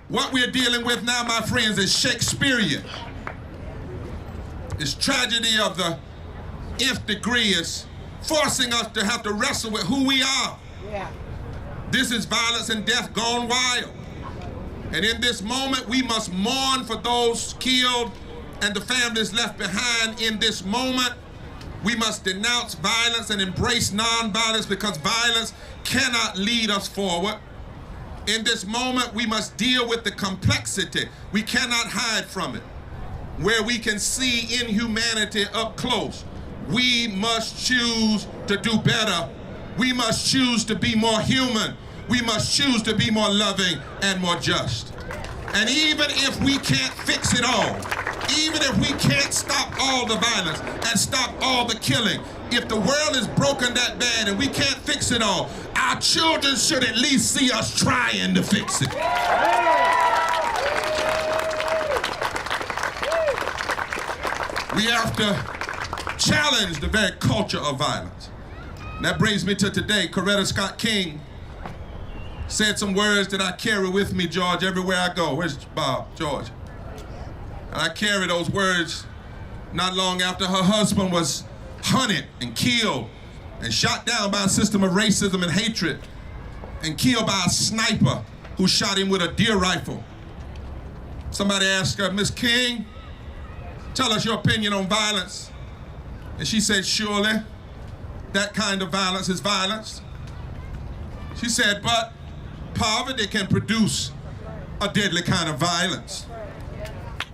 What we're dealing with now, my friends, is Shakespearean. This tragedy of the nth degree is forcing us to have to wrestle with who we are. Yeah. This is violence and death gone wild. And in this moment, we must mourn for those killed and the families left behind in this moment. We must denounce violence and embrace nonviolence, because violence cannot lead us forward. In this moment, we must deal with the complexity. We cannot hide from it. Where we can see inhumanity up close, we must choose to do better. We must choose to be more human. We must choose to be more loving and more just. And even if we can't fix it all, even if we can't stop all the violence and stop all the killing, if the world is broken that bad and we can't fix it all, our children should at least see us trying to fix it. We have to challenge the very culture of violence. And that brings me to today. Coretta Scott King said some words that I carry with me, George, everywhere I go. Where's Bob? George. And I carry those words not long after her husband was hunted and killed and shot down by a system of racism and hatred and killed by a sniper who shot him with a deer rifle. Somebody asked her, Miss King, tell us your opinion on violence. And she said, surely that kind of violence is violence. She said, but poverty can produce a deadly kind of violence.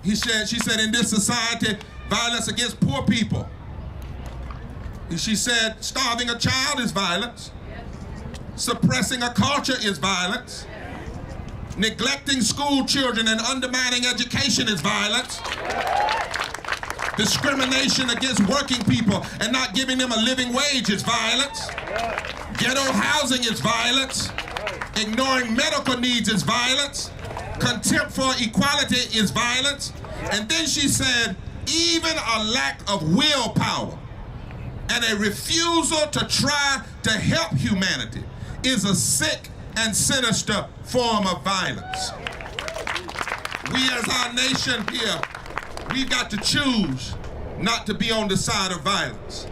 She said, in this society, violence against poor people. She said, starving a child is violence. Suppressing a culture is violence. Neglecting school children and undermining education is violence. Discrimination against working people and not giving them a living wage is violence. Ghetto housing is violence. Ignoring medical needs is violence. Contempt for equality is violence. And then she said, even a lack of willpower and a refusal to try to help humanity is a sick and sinister form of violence. We as our nation here, we've got to choose not to be on the side of violence.